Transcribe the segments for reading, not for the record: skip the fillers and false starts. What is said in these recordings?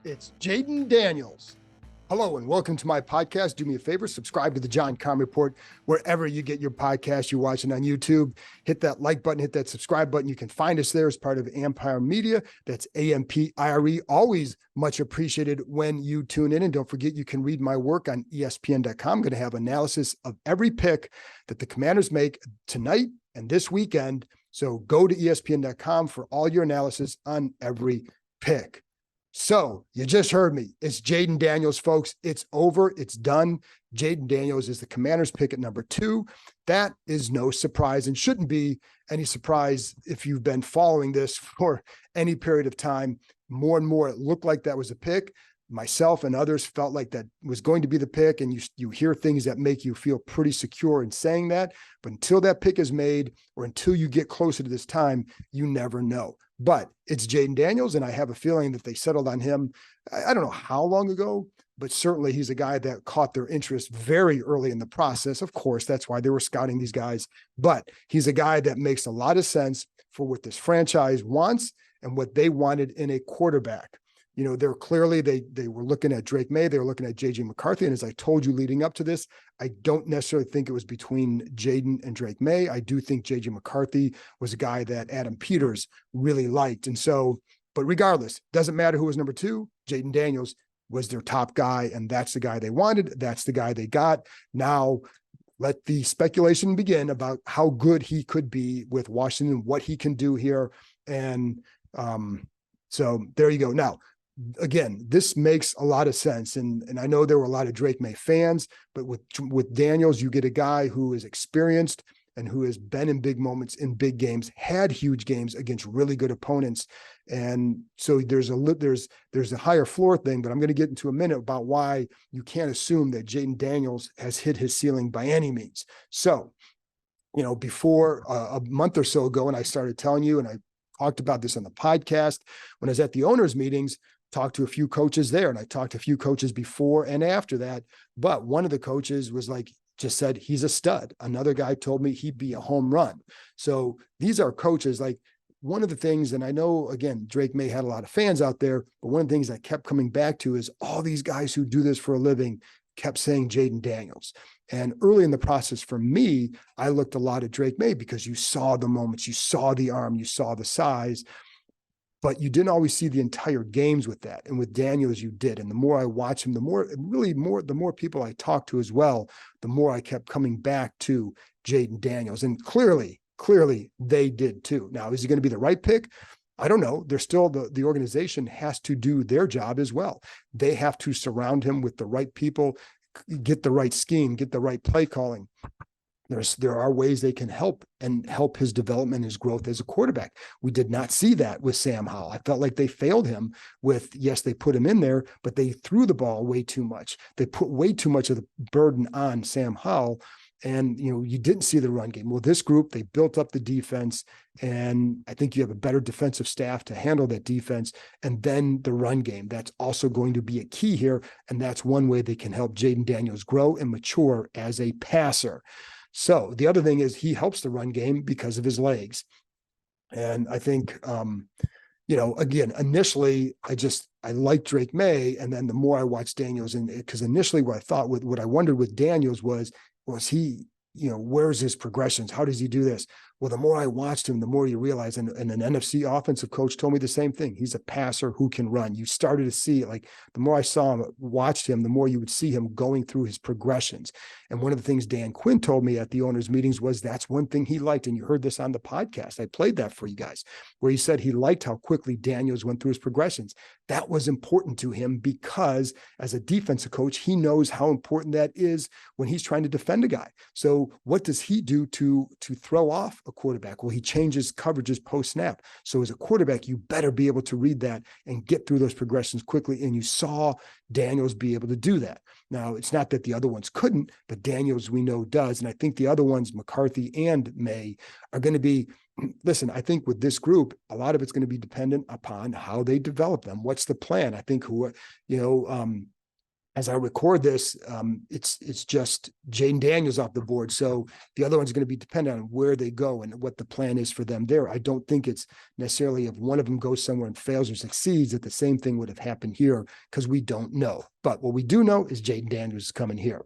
It's Jaden Daniels. Hello and welcome to my podcast. Do me a favor, subscribe to the John Keim Report wherever you get your podcast. You're watching on YouTube. Hit that like button, hit that subscribe button. You can find us there as part of Ampire Media. That's Ampire. Always much appreciated when you tune in. And don't forget, you can read my work on ESPN.com. I'm going to have analysis of every pick that the Commanders make tonight and this weekend. So go to ESPN.com for all your analysis on every pick. So you just heard me. It's Jaden Daniels, folks. It's over. It's done. Jaden Daniels is the Commanders pick at number 2. That is no surprise and shouldn't be any surprise if you've been following this for any period of time. More and more, it looked like that was a pick. Myself and others felt like that was going to be the pick, and you hear things that make you feel pretty secure in saying that. But until that pick is made or until you get closer to this time, you never know. But it's Jaden Daniels, and I have a feeling that they settled on him. I don't know how long ago, but certainly he's a guy that caught their interest very early in the process. Of course, that's why they were scouting these guys. But he's a guy that makes a lot of sense for what this franchise wants and what they wanted in a quarterback. You know, they're clearly, they were looking at Drake May, they were looking at J.J. McCarthy. And as I told you leading up to this, I don't necessarily think it was between Jaden and Drake May. I do think J.J. McCarthy was a guy that Adam Peters really liked. And so, but regardless, doesn't matter who was number 2, Jaden Daniels was their top guy. And that's the guy they wanted. That's the guy they got. Now, let the speculation begin about how good he could be with Washington, what he can do here. And so there you go. Now, again, this makes a lot of sense. And I know there were a lot of Drake May fans, but with Daniels, you get a guy who is experienced and who has been in big moments, in big games, had huge games against really good opponents. And so there's a higher floor thing, but I'm going to get into a minute about why you can't assume that Jaden Daniels has hit his ceiling by any means. So, you know, before a month or so ago, and I started telling you, and I talked about this on the podcast, when I was at the owners' meetings, talked to a few coaches there, and I talked to a few coaches before and after that. But one of the coaches was like, just said, he's a stud. Another guy told me he'd be a home run. So these are coaches. Like, one of the things, and I know, again, Drake May had a lot of fans out there, but one of the things I kept coming back to is all these guys who do this for a living kept saying Jaden Daniels. And early in the process for me, I looked a lot at Drake May because you saw the moments, you saw the arm, you saw the size, but you didn't always see the entire games with that. And with Daniels, you did. And the more I watch him, the more people I talked to as well, the more I kept coming back to Jaden Daniels. And clearly they did too. Now, is he going to be the right pick? I don't know. They're still, the organization has to do their job as well. They have to surround him with the right people, get the right scheme, get the right play calling. There are ways they can help his development, his growth as a quarterback. We did not see that with Sam Howell. I felt like they failed him with, yes, they put him in there, but they threw the ball way too much. They put way too much of the burden on Sam Howell. And, you know, you didn't see the run game. Well, this group, they built up the defense, and I think you have a better defensive staff to handle that defense. And then the run game, that's also going to be a key here. And that's one way they can help Jaden Daniels grow and mature as a passer. So the other thing is he helps the run game because of his legs. And I think, you know, again, initially I liked Drake May. And then the more I watched Daniels, and because initially what I wondered with Daniels was he, you know, where's his progressions? How does he do this? Well, the more I watched him, the more you realize, and an NFC offensive coach told me the same thing. He's a passer who can run. You started to see it, like the more I watched him, the more you would see him going through his progressions. And one of the things Dan Quinn told me at the owners' meetings was that's one thing he liked. And you heard this on the podcast. I played that for you guys, where he said he liked how quickly Daniels went through his progressions. That was important to him because as a defensive coach, he knows how important that is when he's trying to defend a guy. So what does he do to throw off a quarterback? Well, he changes coverages post-snap. So as a quarterback, you better be able to read that and get through those progressions quickly. And you saw Daniels be able to do that. Now, it's not that the other ones couldn't, but Daniels, we know, does. And I think the other ones, McCarthy and May, are going to be, listen, I think with this group, a lot of it's going to be dependent upon how they develop them. What's the plan? I think as I record this, it's just Jaden Daniels off the board. So the other one's going to be dependent on where they go and what the plan is for them there. I don't think it's necessarily if one of them goes somewhere and fails or succeeds that the same thing would have happened here, because we don't know. But what we do know is Jaden Daniels is coming here.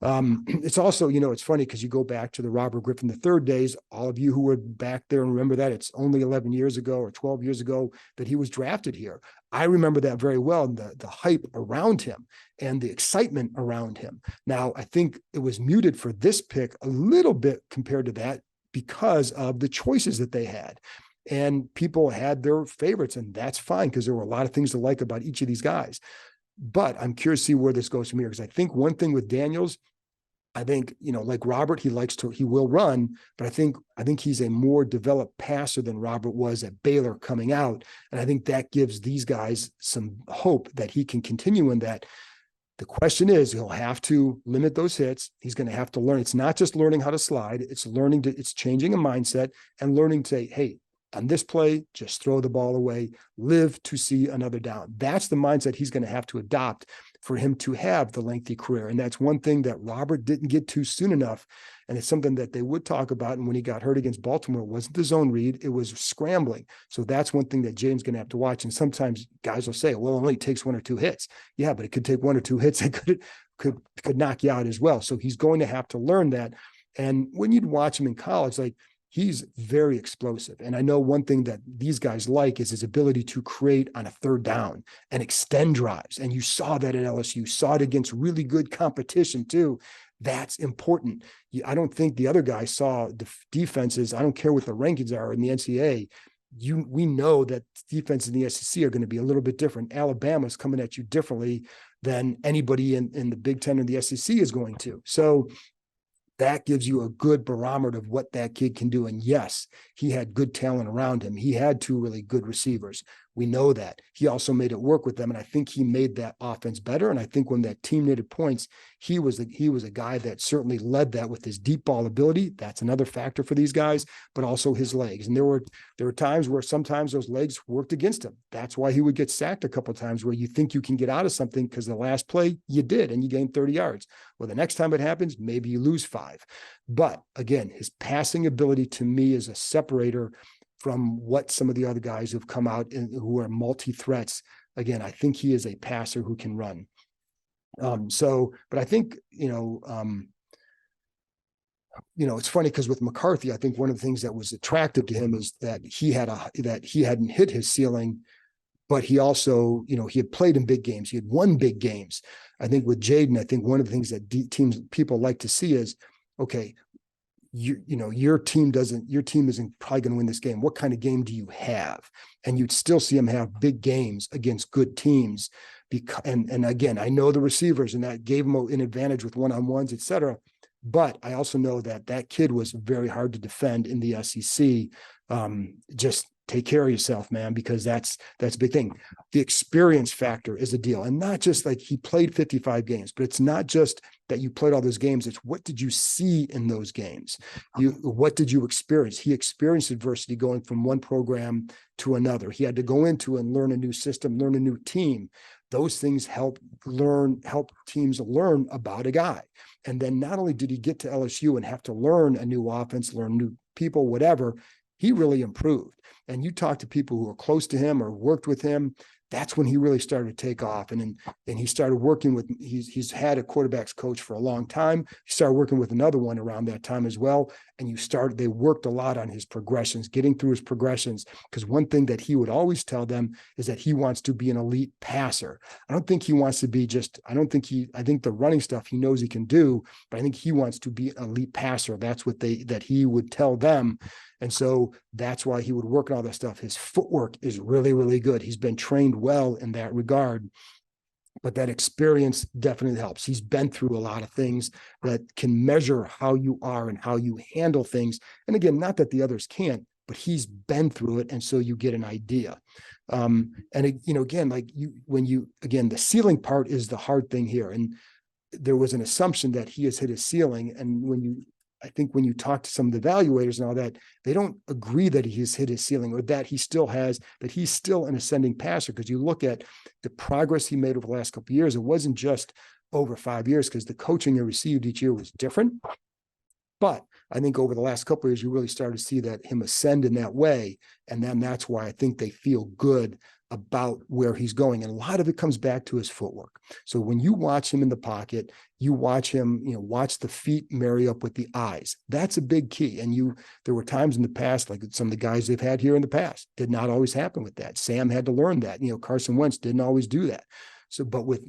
It's also, it's funny because you go back to the Robert Griffin III days. All of you who were back there and remember that, it's only 11 years ago or 12 years ago that he was drafted here. I remember that very well, and the hype around him and the excitement around him. Now, I think it was muted for this pick a little bit compared to that because of the choices that they had. And people had their favorites, and that's fine because there were a lot of things to like about each of these guys. But I'm curious to see where this goes from here, because I think one thing with Daniels, I think, like Robert, he will run, but I think he's a more developed passer than Robert was at Baylor coming out. And I think that gives these guys some hope that he can continue in that. The question is, he'll have to limit those hits. He's going to have to learn. It's not just learning how to slide. It's changing a mindset and learning to say, hey, on this play, just throw the ball away, live to see another down. That's the mindset he's going to have to adopt for him to have the lengthy career. And that's one thing that Robert didn't get to soon enough. And it's something that they would talk about. And when he got hurt against Baltimore, it wasn't the zone read, it was scrambling. So that's one thing that Jaden's going to have to watch. And sometimes guys will say, well, it only takes 1 or 2 hits. Yeah, but it could take 1 or 2 hits that could knock you out as well. So he's going to have to learn that. And when you'd watch him in college, like, he's very explosive. And I know one thing that these guys like is his ability to create on a third down and extend drives. And you saw that at LSU, saw it against really good competition too. That's important. I don't think the other guys saw the defenses. I don't care what the rankings are in the NCAA. We know that defenses in the SEC are going to be a little bit different. Alabama's coming at you differently than anybody in the Big Ten or the SEC is going to. So that gives you a good barometer of what that kid can do. And yes, he had good talent around him. He had 2 really good receivers. We know that. He also made it work with them. And I think he made that offense better. And I think when that team needed points, he was a guy that certainly led that with his deep ball ability. That's another factor for these guys, but also his legs. And there were times where sometimes those legs worked against him. That's why he would get sacked a couple of times, where you think you can get out of something because the last play you did and you gained 30 yards. Well, the next time it happens, maybe you lose 5. But again, his passing ability to me is a separator from what some of the other guys who've come out and who are multi-threats. Again, I think he is a passer who can run. But I think, it's funny because with McCarthy, I think one of the things that was attractive to him is that he hadn't hit his ceiling, but he also, he had played in big games. He had won big games. I think with Jaden, I think one of the things that people like to see is, okay, your team isn't probably going to win this game. What kind of game do you have? And you'd still see him have big games against good teams. And again, I know the receivers, and that gave him an advantage with one-on-ones, et cetera. But I also know that kid was very hard to defend in the SEC. Just take care of yourself, man, because that's a big thing. The experience factor is a deal. And not just like he played 55 games, but it's not just that you played all those games. It's what did you see in those games? What did you experience? He experienced adversity going from one program to another. He had to go into and learn a new system, learn a new team. Those things help teams learn about a guy. And then not only did he get to LSU and have to learn a new offense, learn new people, whatever, he really improved. And you talk to people who are close to him or worked with him, that's when he really started to take off. And he started working with, he's had a quarterbacks coach for a long time. He started working with another one around that time as well. And they worked a lot on his progressions, getting through his progressions. Because one thing that he would always tell them is that he wants to be an elite passer. I don't think he wants to be I think the running stuff he knows he can do, but I think he wants to be an elite passer. That's what that he would tell them. And so that's why he would work on all that stuff. His footwork is really, really good. He's been trained well in that regard, but that experience definitely helps. He's been through a lot of things that can measure how you are and how you handle things. And again, not that the others can't, but he's been through it. And so you get an idea. Again, the ceiling part is the hard thing here. And there was an assumption that he has hit his ceiling. And when you I think when you talk to some of the evaluators and all that, they don't agree that he's hit his ceiling or that he's still an ascending passer. Because you look at the progress he made over the last couple of years, it wasn't just over 5 years, because the coaching he received each year was different. But I think over the last couple of years, you really started to see that him ascend in that way. And then that's why I think they feel good about where he's going. And a lot of it comes back to his footwork. So when you watch him in the pocket, you watch him, watch the feet marry up with the eyes. That's a big key. And there were times in the past, like some of the guys they've had here in the past, did not always happen with that. Sam had to learn that. Carson Wentz didn't always do that. So, but with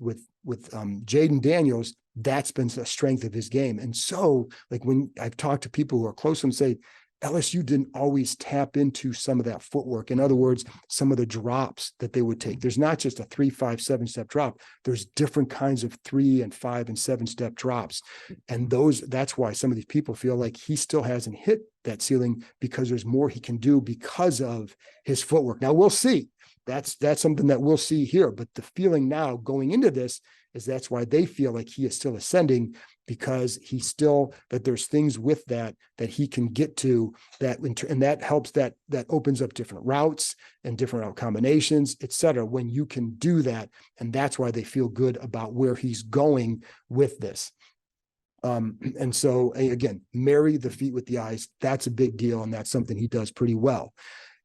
Jayden Daniels, that's been a strength of his game. And so, like when I've talked to people who are close to him, say LSU didn't always tap into some of that footwork. In other words, some of the drops that they would take. There's not just a 3, 5, 7-step drop. There's different kinds of 3 and 5 and 7-step drops. And that's why some of these people feel like he still hasn't hit that ceiling, because there's more he can do because of his footwork. Now we'll see. That's something that we'll see here. But the feeling now going into this is that's why they feel like he is still ascending, because that there's things with that he can get to, and that helps, that opens up different routes and different route combinations, et cetera, when you can do that. And that's why they feel good about where he's going with this. And so again, marry the feet with the eyes. That's a big deal. And that's something he does pretty well.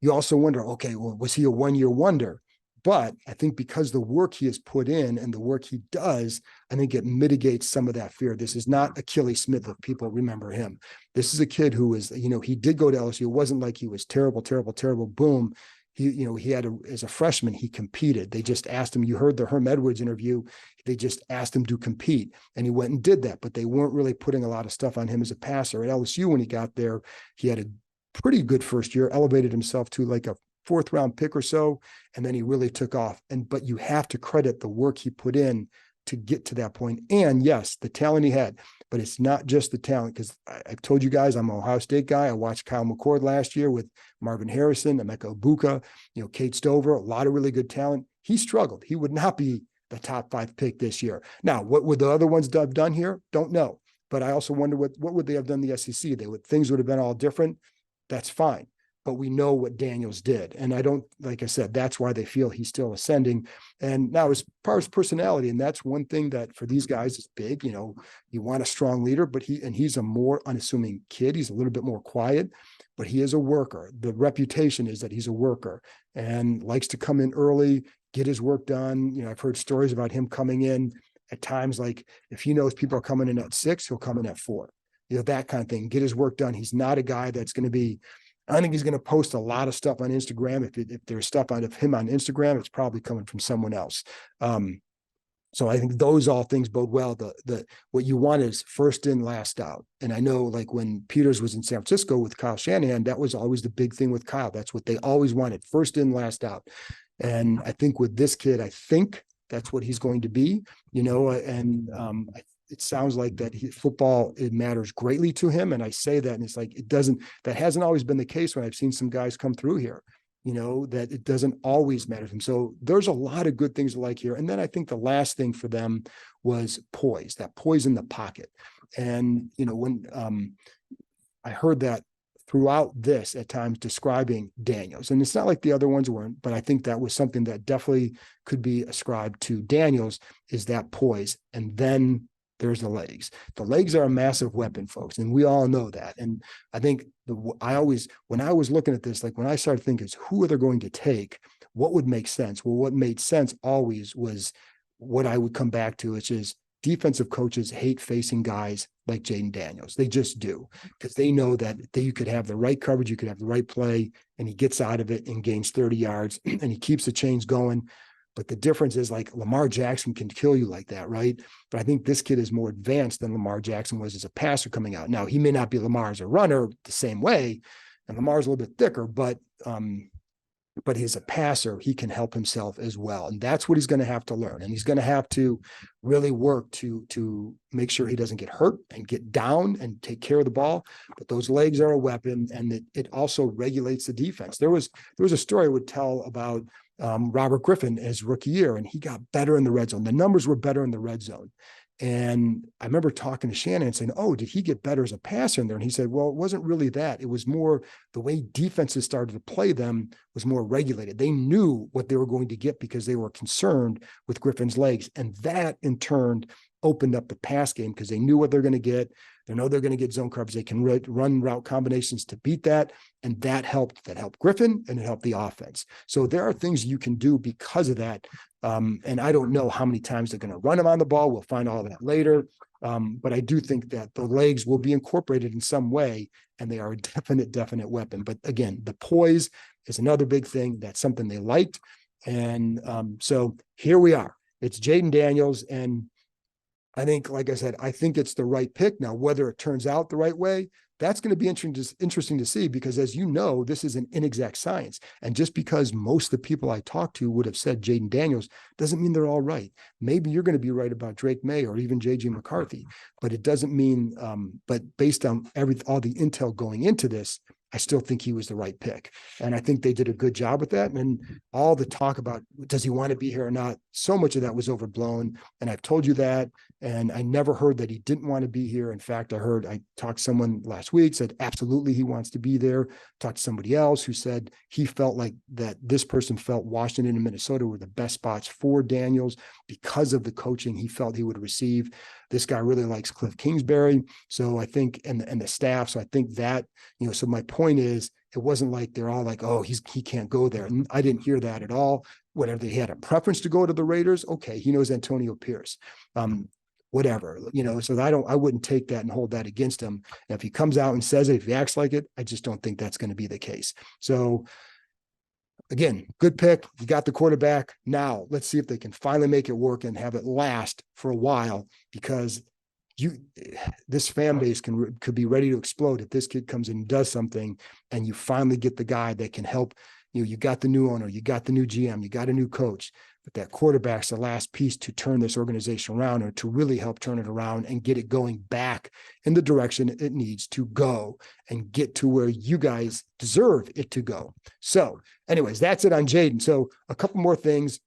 You also wonder, okay, well, was he a one-year wonder? But I think because the work he has put in and the work he does, I think it mitigates some of that fear. This is not Achilles Smith, if people remember him. This is a kid who was, he did go to LSU. It wasn't like he was terrible, boom. He had as a freshman, he competed. They just asked him, you heard the Herm Edwards interview, they just asked him to compete, and he went and did that, but they weren't really putting a lot of stuff on him as a passer. At LSU, when he got there, he had a pretty good first year, elevated himself to like a 4th round pick or so, and then he really took off. But you have to credit the work he put in to get to that point. And yes, the talent he had, but it's not just the talent, because I've told you guys, I'm an Ohio State guy. I watched Kyle McCord last year with Marvin Harrison, Emeka Ibuka, Kate Stover, a lot of really good talent. He struggled. He would not be the top 5 pick this year. Now, what would the other ones have done here? Don't know. But I also wonder what would they have done in the SEC? Things would have been all different. That's fine. But we know what Daniels did. And like I said, that's why they feel he's still ascending. And now as far as personality, and that's one thing that for these guys is big, you want a strong leader, but he's a more unassuming kid. He's a little bit more quiet, but he is a worker. The reputation is that he's a worker and likes to come in early, get his work done. I've heard stories about him coming in at times, like if he knows people are coming in at 6, he'll come in at 4, that kind of thing, get his work done. He's not a guy that's going to be, I think he's going to post a lot of stuff on Instagram. If there's stuff out of him on Instagram, it's probably coming from someone else. So I think those all things bode well. What you want is first in, last out. And I know, like when Peters was in San Francisco with Kyle Shanahan, that was always the big thing with Kyle. That's what they always wanted, first in, last out. And I think with this kid, I think that's what he's going to be. It sounds like that football, it matters greatly to him. And I say that, and it's like, that hasn't always been the case when I've seen some guys come through here, that it doesn't always matter to him. So there's a lot of good things to like here. And then I think the last thing for them was poise, that poise in the pocket. And, when I heard that throughout this at times describing Daniels, and it's not like the other ones weren't, but I think that was something that definitely could be ascribed to Daniels, is that poise. And then there's the legs. The legs are a massive weapon, folks, and we all know that. And I think when I was looking at this, like when I started thinking, who are they going to take? What would make sense? Well, what made sense always was what I would come back to, which is defensive coaches hate facing guys like Jayden Daniels. They just do, because they know that you could have the right coverage, you could have the right play, and he gets out of it and gains 30 yards and he keeps the chains going. But the difference is, like, Lamar Jackson can kill you like that, right? But I think this kid is more advanced than Lamar Jackson was as a passer coming out. Now, he may not be Lamar as a runner the same way, and Lamar's a little bit thicker, but as a passer, he can help himself as well. And that's what he's going to have to learn. And he's going to have to really work to make sure he doesn't get hurt and get down and take care of the ball. But those legs are a weapon, and it also regulates the defense. There was a story I would tell about Robert Griffin his rookie year, and he got better in the red zone. The numbers were better in the red zone. And I remember talking to Shannon and saying, oh, did he get better as a passer in there? And he said, well, it wasn't really that. It was more the way defenses started to play them was more regulated. They knew what they were going to get because they were concerned with Griffin's legs. And that in turn opened up the pass game because they knew what they're going to get. They know they're going to get zone coverage. They can run route combinations to beat that. And that helped Griffin and it helped the offense. So there are things you can do because of that. And I don't know how many times they're going to run him on the ball. We'll find all that later. But I do think that the legs will be incorporated in some way, and they are a definite weapon. But again, the poise is another big thing. That's something they liked. And so here we are. It's Jaden Daniels. And I think, like I said, I think it's the right pick. Now, whether it turns out the right way, that's going to be interesting to see, because as you know, this is an inexact science. And just because most of the people I talked to would have said Jaden Daniels doesn't mean they're all right. Maybe you're going to be right about Drake May or even JJ McCarthy, but it doesn't mean, but based on all the intel going into this, I still think he was the right pick. And I think they did a good job with that. And all the talk about, does he want to be here or not? So much of that was overblown. And I've told you that. And I never heard that he didn't want to be here. In fact, I talked to someone last week, said, absolutely, he wants to be there. Talked to somebody else who said he felt like that this person felt Washington and Minnesota were the best spots for Daniels because of the coaching he felt he would receive. This guy really likes Cliff Kingsbury. So I think, and the staff. So I think that, so my point is, it wasn't like they're all like, oh, he can't go there. And I didn't hear that at all. Whatever, they had a preference to go to the Raiders. Okay. He knows Antonio Pierce. Whatever, so I wouldn't take that and hold that against him. And if he comes out and says it, if he acts like it, I just don't think that's going to be the case. So again, good pick. You got the quarterback. Now let's see if they can finally make it work and have it last for a while, because this fan base could be ready to explode if this kid comes in and does something, and you finally get the guy that can help. You got the new owner, you got the new GM, you got a new coach, but that quarterback's the last piece to turn this organization around, or to really help turn it around and get it going back in the direction it needs to go and get to where you guys deserve it to go. So anyways, that's it on Jaden. So a couple more things.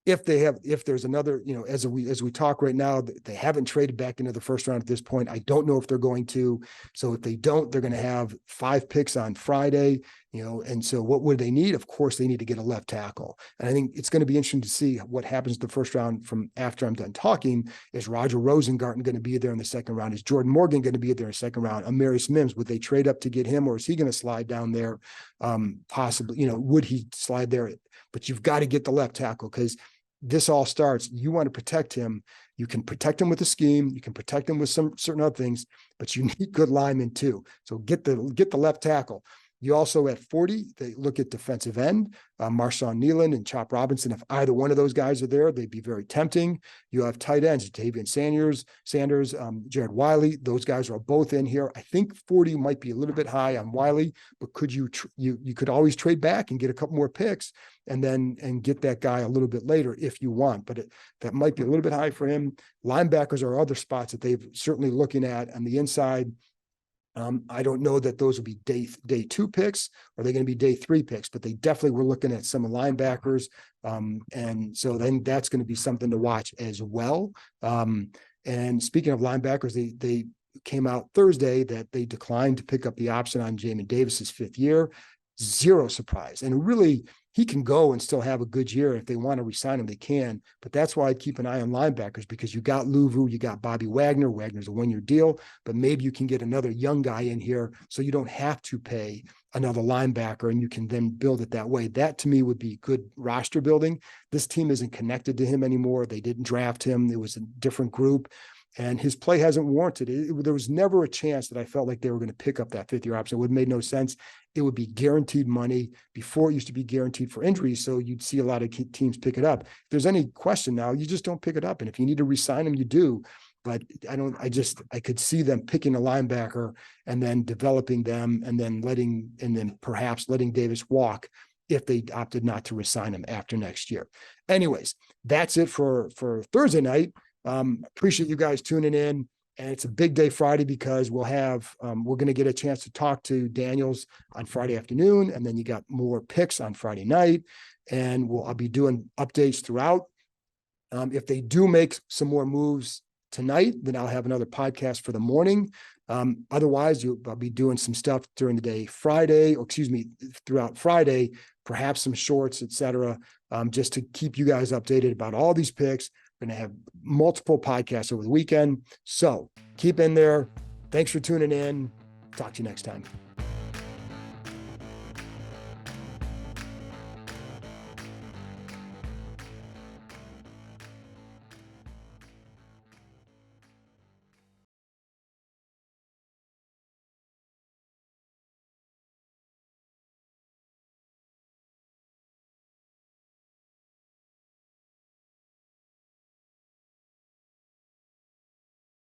If there's another, as we talk right now, they haven't traded back into the first round at this point. I don't know if they're going to. So if they don't, they're going to have 5 picks on Friday, and so what would they need? Of course, they need to get a left tackle. And I think it's going to be interesting to see what happens the first round from after I'm done talking. Is Roger Rosengarten going to be there in the second round? Is Jordan Morgan going to be there in the second round? Amarius Mims, would they trade up to get him, or is he going to slide down there? Possibly, would he slide there? But you've got to get the left tackle, because this all starts. You want to protect him. You can protect him with a scheme. You can protect him with some certain other things, but you need good linemen too. So get the left tackle. You also at 40, they look at defensive end, Marshawn Nealon and Chop Robinson. If either one of those guys are there, they'd be very tempting. You have tight ends, Tavian Sanders, Jared Wiley. Those guys are both in here. I think 40 might be a little bit high on Wiley, but could you could always trade back and get a couple more picks and get that guy a little bit later if you want, but that might be a little bit high for him. Linebackers are other spots that they've certainly looking at on the inside. I don't know that those will be day 2 picks, or they're going to be day 3 picks, but they definitely were looking at some linebackers. And so then that's going to be something to watch as well. And speaking of linebackers, they came out Thursday that they declined to pick up the option on Jamin Davis's 5th year. Zero surprise. And really, he can go and still have a good year. If they want to resign him, they can. But that's why I keep an eye on linebackers, because you got Luvu, you got Bobby Wagner. Wagner's a 1-year deal, but maybe you can get another young guy in here so you don't have to pay another linebacker, and you can then build it that way. That to me would be good roster building. This team isn't connected to him anymore. They didn't draft him. It was a different group. And his play hasn't warranted it. There was never a chance that I felt like they were going to pick up that 5th year option. It would have made no sense. It would be guaranteed money. Before, it used to be guaranteed for injuries, so you'd see a lot of teams pick it up. If there's any question now, you just don't pick it up. And if you need to re-sign them, you do. But I could see them picking a linebacker and then developing them and then perhaps letting Davis walk if they opted not to re-sign him after next year. Anyways, that's it for Thursday night. Appreciate you guys tuning in. And it's a big day Friday, because we're going to get a chance to talk to Daniels on Friday afternoon. And then you got more picks on Friday night, and I'll be doing updates throughout. If they do make some more moves tonight. Then I'll have another podcast for the morning. Otherwise, I'll be doing some stuff during the day throughout Friday, perhaps some shorts, etc., just to keep you guys updated about all these picks. We're going to have multiple podcasts over the weekend. So keep in there. Thanks for tuning in. Talk to you next time.